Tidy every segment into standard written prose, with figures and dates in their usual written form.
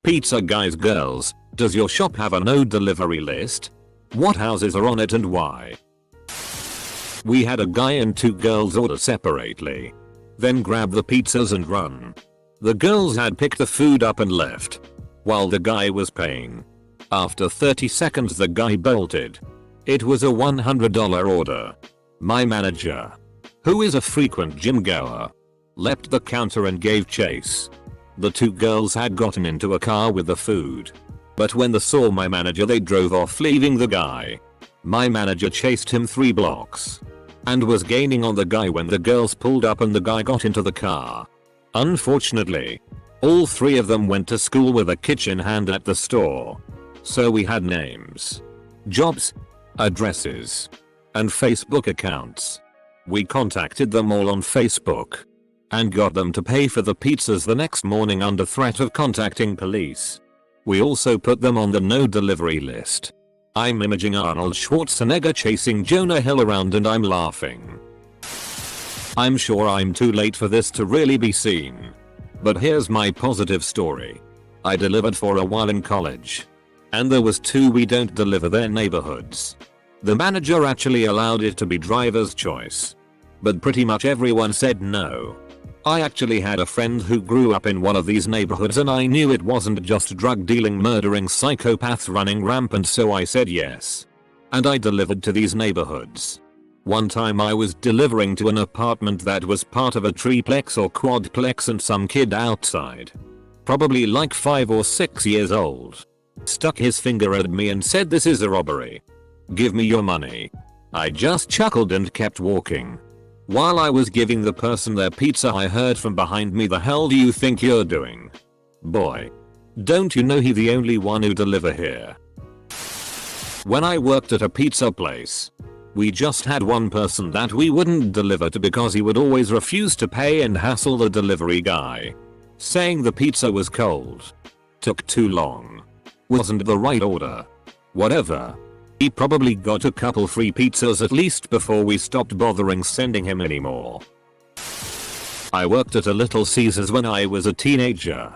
Pizza guys, girls, does your shop have a no delivery list? What houses are on it and why? We had a guy and 2 girls order separately. Then grab the pizzas and run. The girls had picked the food up and left, while the guy was paying. After 30 seconds the guy bolted. It was a $100 order. My manager, who is a frequent gym goer, leapt the counter and gave chase. The 2 girls had gotten into a car with the food, but when they saw my manager they drove off, leaving the guy. My manager chased him 3 blocks and was gaining on the guy when the girls pulled up and the guy got into the car. Unfortunately, all 3 of them went to school with a kitchen hand at the store. So we had names, jobs, addresses, and Facebook accounts. We contacted them all on Facebook and got them to pay for the pizzas the next morning under threat of contacting police. We also put them on the no delivery list. I'm imaging Arnold Schwarzenegger chasing Jonah Hill around and I'm laughing. I'm sure I'm too late for this to really be seen. But here's my positive story. I delivered for a while in college, and there was 2 we don't deliver their neighborhoods. The manager actually allowed it to be driver's choice, but pretty much everyone said no. I actually had a friend who grew up in one of these neighborhoods and I knew it wasn't just drug dealing murdering psychopaths running rampant, so I said yes. And I delivered to these neighborhoods. One time I was delivering to an apartment that was part of a triplex or quadplex and some kid outside, probably like 5 or 6 years old, stuck his finger at me and said, "This is a robbery. Give me your money." I just chuckled and kept walking. While I was giving the person their pizza I heard from behind me, "The hell do you think you're doing? Boy, don't you know he the only one who deliver here?" When I worked at a pizza place, we just had one person that we wouldn't deliver to because he would always refuse to pay and hassle the delivery guy, saying the pizza was cold, took too long, wasn't the right order, whatever. He probably got a couple free pizzas at least before we stopped bothering sending him anymore. I worked at a Little Caesars when I was a teenager.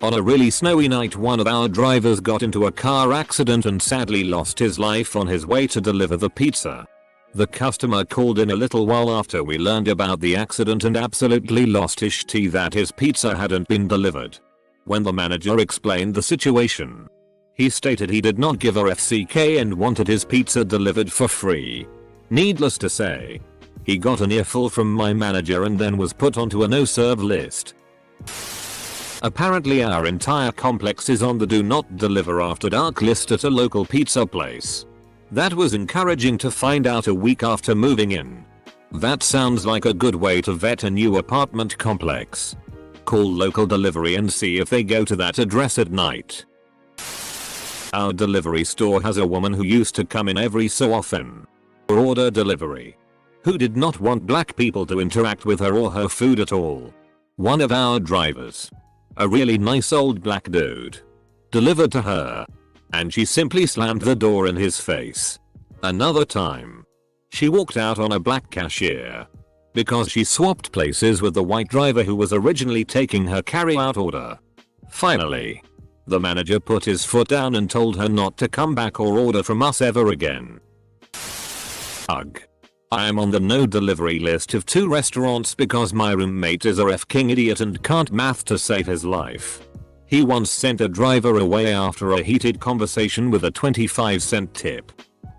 On a really snowy night, one of our drivers got into a car accident and sadly lost his life on his way to deliver the pizza. The customer called in a little while after we learned about the accident and absolutely lost his shit that his pizza hadn't been delivered. When the manager explained the situation, he stated he did not give a FCK and wanted his pizza delivered for free. Needless to say, he got an earful from my manager and then was put onto a no-serve list. Apparently our entire complex is on the do not deliver after dark list at a local pizza place. That was encouraging to find out a week after moving in. That sounds like a good way to vet a new apartment complex. Call local delivery and see if they go to that address at night. Our delivery store has a woman who used to come in every so often for order delivery, who did not want black people to interact with her or her food at all. One of our drivers, a really nice old black dude, delivered to her, and she simply slammed the door in his face. Another time, she walked out on a black cashier because she swapped places with the white driver who was originally taking her carry-out order. Finally, the manager put his foot down and told her not to come back or order from us ever again. Ugh. I am on the no delivery list of 2 restaurants because my roommate is a f***ing idiot and can't math to save his life. He once sent a driver away after a heated conversation with a 25-cent tip.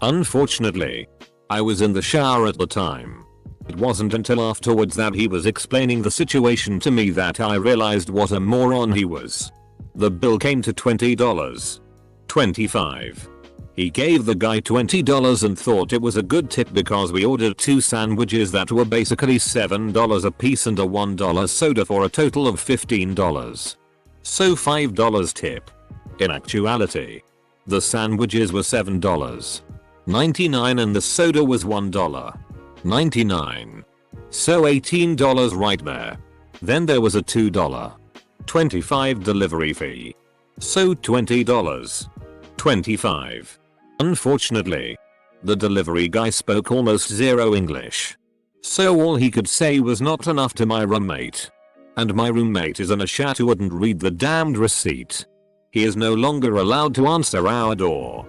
Unfortunately, I was in the shower at the time. It wasn't until afterwards that he was explaining the situation to me that I realized what a moron he was. The bill came to $20. $25. He gave the guy $20 and thought it was a good tip because we ordered 2 sandwiches that were basically $7 a piece and a $1 soda for a total of $15. So $5 tip. In actuality, the sandwiches were $7.99 and the soda was $1.99. So $18 right there. Then there was a $2.25 delivery fee. So $20. $25. Unfortunately, the delivery guy spoke almost zero English, so all he could say was not enough to my roommate. And my roommate is an ashat who wouldn't read the damned receipt. He is no longer allowed to answer our door.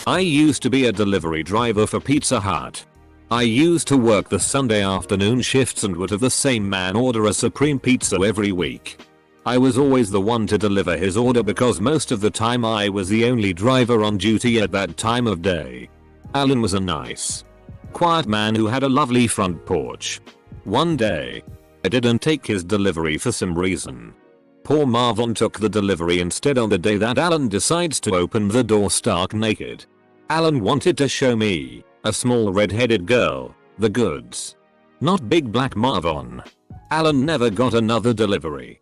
I used to be a delivery driver for Pizza Hut. I used to work the Sunday afternoon shifts and would have the same man order a supreme pizza every week. I was always the one to deliver his order because most of the time I was the only driver on duty at that time of day. Alan was a nice, quiet man who had a lovely front porch. One day, I didn't take his delivery for some reason. Poor Marvin took the delivery instead on the day that Alan decides to open the door stark naked. Alan wanted to show me, a small red-headed girl, the goods. Not big black Marvin. Alan never got another delivery.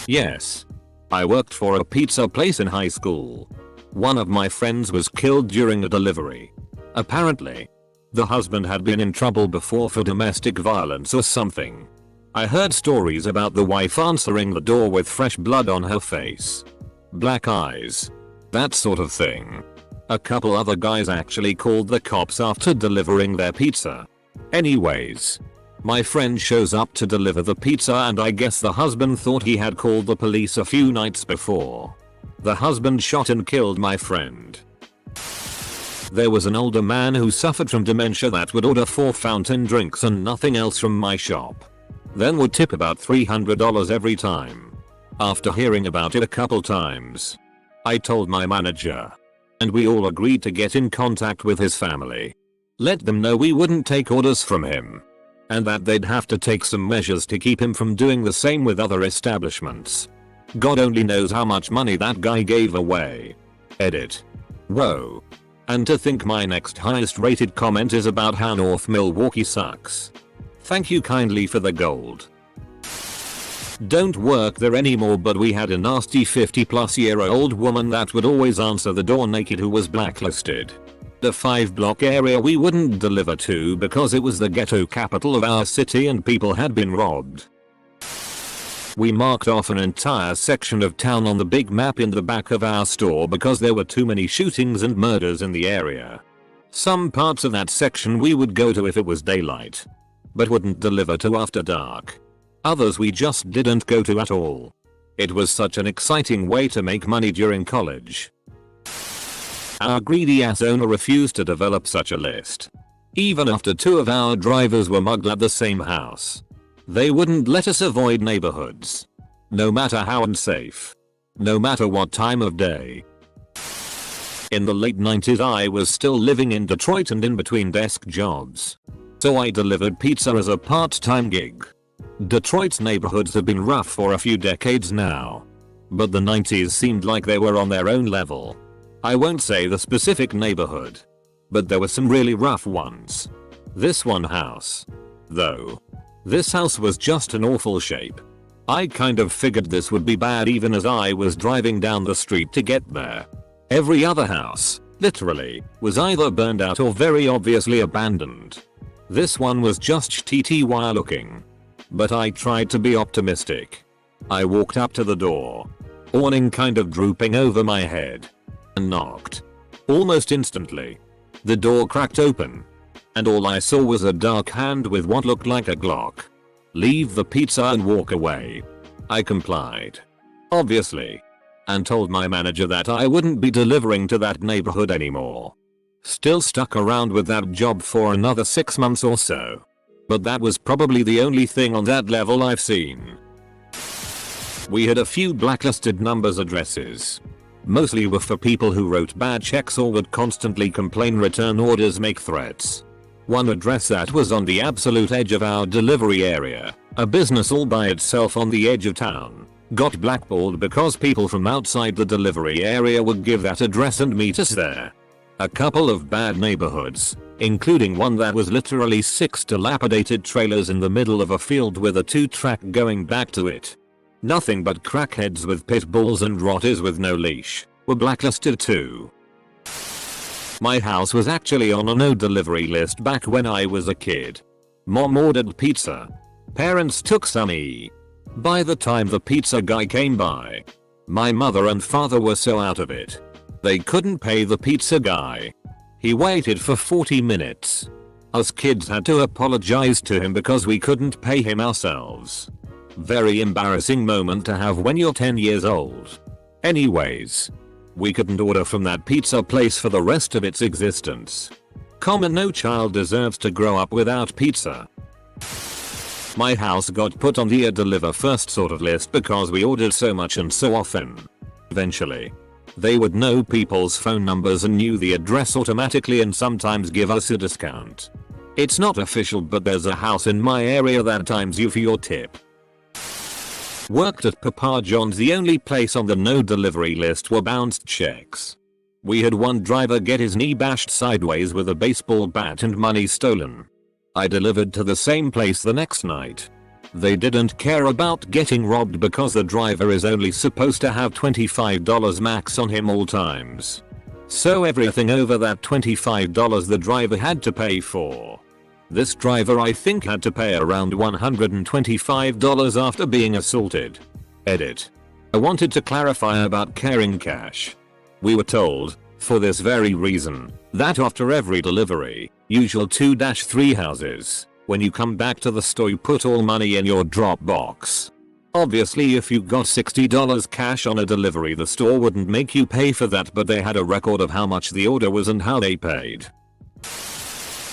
Yes. I worked for a pizza place in high school. One of my friends was killed during a delivery. Apparently, the husband had been in trouble before for domestic violence or something. I heard stories about the wife answering the door with fresh blood on her face, black eyes, that sort of thing. A couple other guys actually called the cops after delivering their pizza. Anyways, my friend shows up to deliver the pizza and I guess the husband thought he had called the police a few nights before. The husband shot and killed my friend. There was an older man who suffered from dementia that would order 4 fountain drinks and nothing else from my shop. Then would tip about $300 every time. After hearing about it a couple times, I told my manager. And we all agreed to get in contact with his family. Let them know we wouldn't take orders from him. And that they'd have to take some measures to keep him from doing the same with other establishments. God only knows how much money that guy gave away. Edit. Whoa. And to think my next highest rated comment is about how North Milwaukee sucks. Thank you kindly for the gold. Don't work there anymore, but we had a nasty 50-plus-year-old woman that would always answer the door naked who was blacklisted. The 5-block area we wouldn't deliver to because it was the ghetto capital of our city and people had been robbed. We marked off an entire section of town on the big map in the back of our store because there were too many shootings and murders in the area. Some parts of that section we would go to if it was daylight, but wouldn't deliver to after dark. Others we just didn't go to at all. It was such an exciting way to make money during college. Our greedy ass owner refused to develop such a list. Even after 2 of our drivers were mugged at the same house. They wouldn't let us avoid neighborhoods. No matter how unsafe. No matter what time of day. In the late 90s I was still living in Detroit and in between desk jobs. So I delivered pizza as a part-time gig. Detroit's neighborhoods have been rough for a few decades now. But the 90s seemed like they were on their own level. I won't say the specific neighborhood, but there were some really rough ones. This one house, though. This house was just an awful shape. I kind of figured this would be bad even as I was driving down the street to get there. Every other house, literally, was either burned out or very obviously abandoned. This one was just TTY looking. But I tried to be optimistic. I walked up to the door, awning kind of drooping over my head, and knocked. Almost instantly, the door cracked open, and all I saw was a dark hand with what looked like a Glock. Leave the pizza and walk away. I complied, obviously, and told my manager that I wouldn't be delivering to that neighborhood anymore. Still stuck around with that job for another 6 months or so. But that was probably the only thing on that level I've seen. We had a few blacklisted numbers addresses. Mostly were for people who wrote bad checks or would constantly complain, return orders, make threats. One address that was on the absolute edge of our delivery area, a business all by itself on the edge of town, got blackballed because people from outside the delivery area would give that address and meet us there. A couple of bad neighborhoods, including one that was literally 6 dilapidated trailers in the middle of a field with a 2-track going back to it. Nothing but crackheads with pit bulls and rotters with no leash, were blacklisted too. My house was actually on a no delivery list back when I was a kid. Mom ordered pizza. Parents took some E. By the time the pizza guy came by, my mother and father were so out of it. They couldn't pay the pizza guy. He waited for 40 minutes. Us kids had to apologize to him because we couldn't pay him ourselves. Very embarrassing moment to have when you're 10 years old. Anyways, we couldn't order from that pizza place for the rest of its existence. Common, no child deserves to grow up without pizza. My house got put on the deliver first sort of list because we ordered so much and so often. Eventually, they would know people's phone numbers and knew the address automatically and sometimes give us a discount. It's not official, but there's a house in my area that times you for your tip. Worked at Papa John's. The only place on the no delivery list were bounced checks. We had one driver get his knee bashed sideways with a baseball bat and money stolen. I delivered to the same place the next night. They didn't care about getting robbed because the driver is only supposed to have $25 max on him all times. So everything over that $25 the driver had to pay for. This driver I think had to pay around $125 after being assaulted. Edit. I wanted to clarify about carrying cash. We were told, for this very reason, that after every delivery, usual 2-3 houses, when you come back to the store you put all money in your drop box. Obviously if you got $60 cash on a delivery the store wouldn't make you pay for that, but they had a record of how much the order was and how they paid.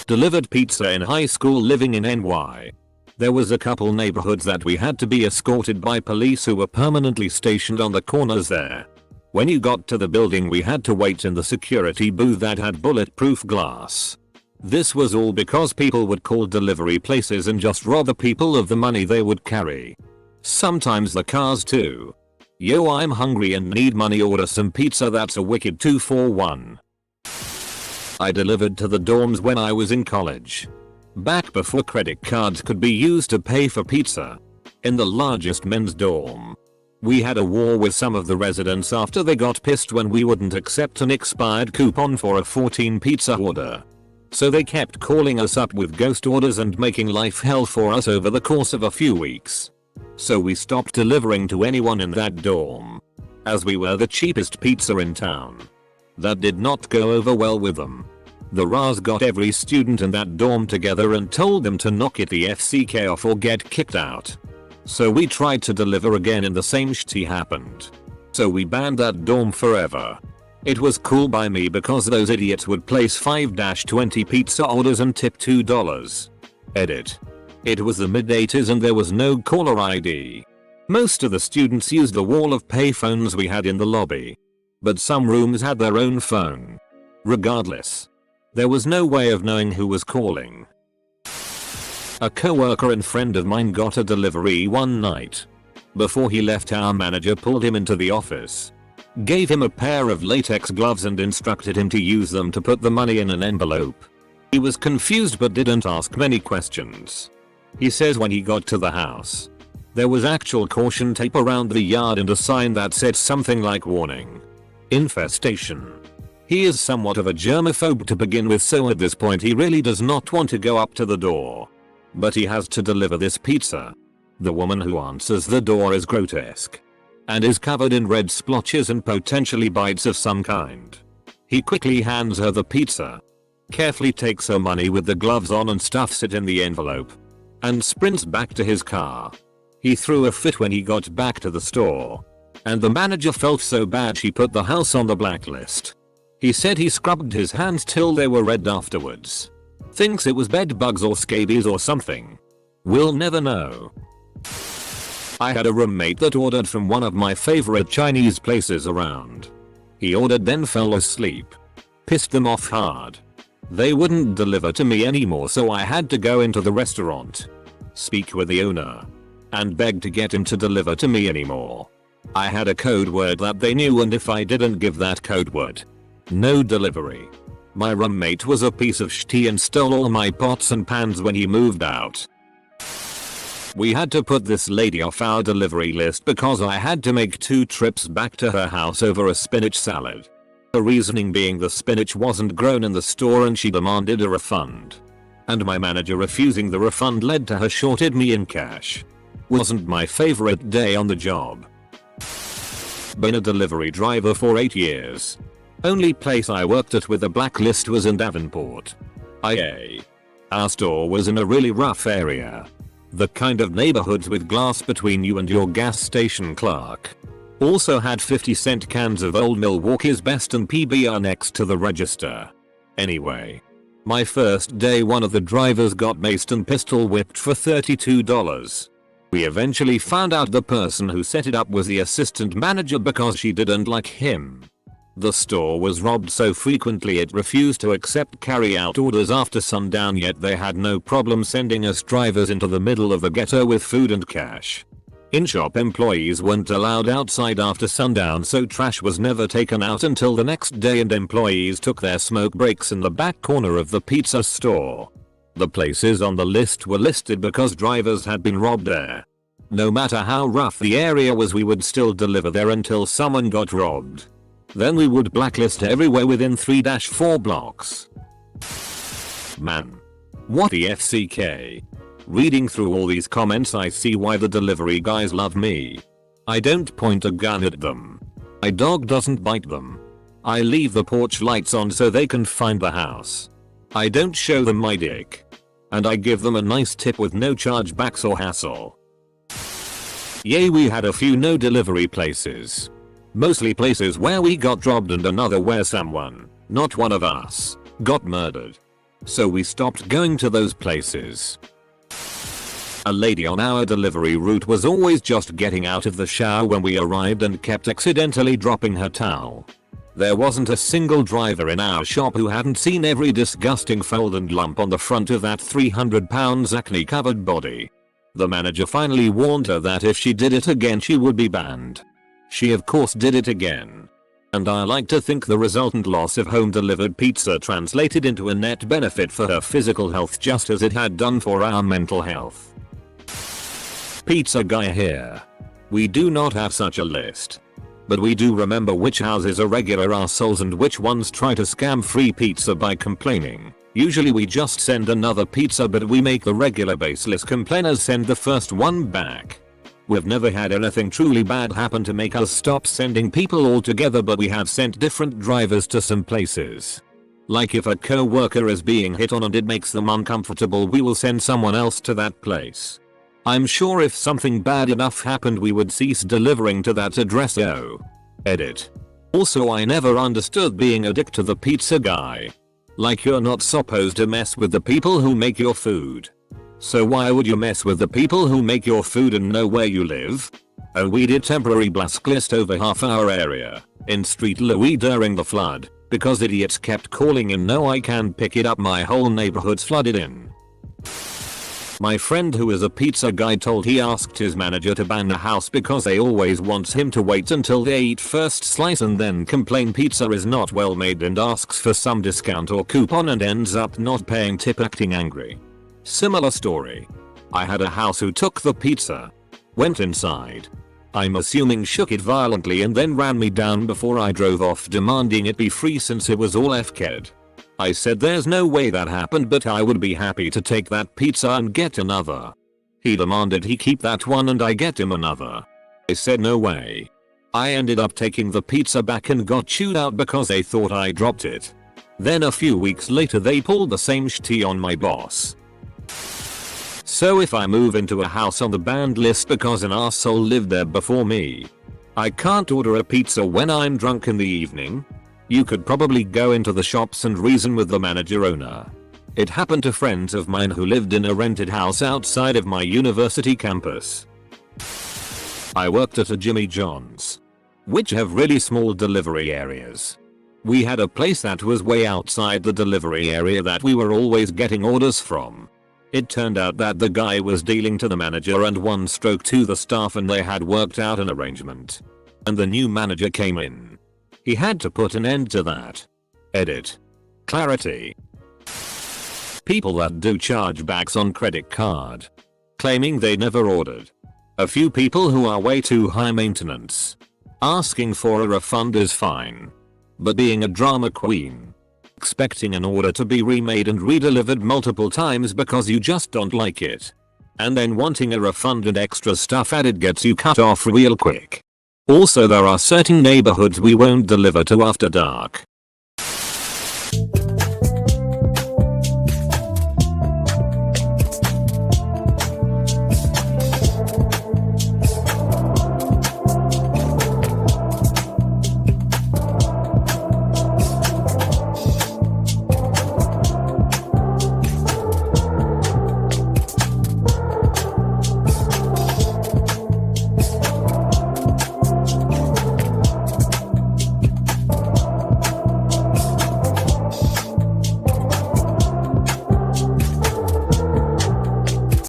Delivered pizza in high school living in NY. There was a couple neighborhoods that we had to be escorted by police who were permanently stationed on the corners there. When you got to the building we had to wait in the security booth that had bulletproof glass. This was all because people would call delivery places and just rob the people of the money they would carry. Sometimes the cars too. Yo, I'm hungry and need money, order some pizza, that's a wicked 2 for 1. I delivered to the dorms when I was in college. Back before credit cards could be used to pay for pizza. In the largest men's dorm. We had a war with some of the residents after they got pissed when we wouldn't accept an expired coupon for a 14 pizza order. So they kept calling us up with ghost orders and making life hell for us over the course of a few weeks. So we stopped delivering to anyone in that dorm. As we were the cheapest pizza in town. That did not go over well with them. The RAs got every student in that dorm together and told them to knock it the FCK off or get kicked out. So we tried to deliver again and the same shitty happened. So we banned that dorm forever. It was cool by me because those idiots would place 5-20 pizza orders and tip $2. Edit. It was the mid-80s and there was no caller ID. Most of the students used the wall of payphones we had in the lobby. But some rooms had their own phone. Regardless, there was no way of knowing who was calling. A coworker and friend of mine got a delivery one night. Before he left, our manager pulled him into the office, gave him a pair of latex gloves and instructed him to use them to put the money in an envelope. He was confused but didn't ask many questions. He says when he got to the house, there was actual caution tape around the yard and a sign that said something like warning. Infestation. He is somewhat of a germaphobe to begin with, so at this point he really does not want to go up to the door. But he has to deliver this pizza. The woman who answers the door is grotesque. And is covered in red splotches and potentially bites of some kind. He quickly hands her the pizza. Carefully takes her money with the gloves on and stuffs it in the envelope. And sprints back to his car. He threw a fit when he got back to the store. And the manager felt so bad she put the house on the blacklist. He said he scrubbed his hands till they were red afterwards. Thinks it was bed bugs or scabies or something. We'll never know. I had a roommate that ordered from one of my favorite Chinese places around. He ordered then fell asleep. Pissed them off hard. They wouldn't deliver to me anymore, so I had to go into the restaurant, speak with the owner, and beg to get him to deliver to me anymore. I had a code word that they knew, and if I didn't give that code word, no delivery. My roommate was a piece of shit and stole all my pots and pans when he moved out. We had to put this lady off our delivery list because I had to make 2 trips back to her house over a spinach salad. The reasoning being the spinach wasn't grown in the store and she demanded a refund. And my manager refusing the refund led to her shorted me in cash. Wasn't my favorite day on the job. Been a delivery driver for 8 years. Only place I worked at with a blacklist was in Davenport, IA. Our store was in a really rough area. The kind of neighborhoods with glass between you and your gas station clerk. Also had 50-cent cans of Old Milwaukee's Best and PBR next to the register. Anyway. My first day one of the drivers got maced and pistol whipped for $32. We eventually found out the person who set it up was the assistant manager because she didn't like him. The store was robbed so frequently it refused to accept carry-out orders after sundown, yet they had no problem sending us drivers into the middle of the ghetto with food and cash. In-shop employees weren't allowed outside after sundown, so trash was never taken out until the next day, and employees took their smoke breaks in the back corner of the pizza store. The places on the list were listed because drivers had been robbed there. No matter how rough the area was, we would still deliver there until someone got robbed. Then we would blacklist everywhere within 3-4 blocks. Man. What the FCK? Reading through all these comments I see why the delivery guys love me. I don't point a gun at them. My dog doesn't bite them. I leave the porch lights on so they can find the house. I don't show them my dick. And I give them a nice tip with no chargebacks or hassle. Yay, we had a few no delivery places. Mostly places where we got robbed and another where someone, not one of us, got murdered. So we stopped going to those places. A lady on our delivery route was always just getting out of the shower when we arrived and kept accidentally dropping her towel. There wasn't a single driver in our shop who hadn't seen every disgusting fold and lump on the front of that 300-pound acne-covered body. The manager finally warned her that if she did it again she would be banned. She of course did it again. And I like to think the resultant loss of home-delivered pizza translated into a net benefit for her physical health just as it had done for our mental health. Pizza guy here. We do not have such a list. But we do remember which houses are regular assholes and which ones try to scam free pizza by complaining. Usually we just send another pizza, but we make the regular baseless complainers send the first one back. We've never had anything truly bad happen to make us stop sending people altogether, but we have sent different drivers to some places. Like if a co-worker is being hit on and it makes them uncomfortable, we will send someone else to that place. I'm sure if something bad enough happened we would cease delivering to that address. Edit. Also, I never understood being a dick to the pizza guy. Like, you're not supposed to mess with the people who make your food. So why would you mess with the people who make your food and know where you live? Oh, we did temporary blacklist over half our area in Street Louis during the flood because idiots kept calling in, no I can't pick it up, my whole neighborhood's flooded in. My friend who is a pizza guy told he asked his manager to ban the house because they always wants him to wait until they eat first slice and then complain pizza is not well made and asks for some discount or coupon and ends up not paying tip, acting angry. Similar story. I had a house who took the pizza, went inside, I'm assuming shook it violently and then ran me down before I drove off, demanding it be free since it was all FK'd. I said there's no way that happened, but I would be happy to take that pizza and get another. He demanded he keep that one and I get him another. I said no way. I ended up taking the pizza back and got chewed out because they thought I dropped it. Then a few weeks later they pulled the same shit on my boss. So if I move into a house on the banned list because an arsehole lived there before me, I can't order a pizza when I'm drunk in the evening? You could probably go into the shops and reason with the manager owner. It happened to friends of mine who lived in a rented house outside of my university campus. I worked at a Jimmy John's, which have really small delivery areas. We had a place that was way outside the delivery area that we were always getting orders from. It turned out that the guy was dealing to the manager and 1 to the staff, and they had worked out an arrangement. And the new manager came in. He had to put an end to that. Edit. Clarity. People that do chargebacks on credit card, claiming they never ordered. A few people who are way too high maintenance. Asking for a refund is fine. But being a drama queen, expecting an order to be remade and redelivered multiple times because you just don't like it, and then wanting a refund and extra stuff added gets you cut off real quick. Also, there are certain neighborhoods we won't deliver to after dark.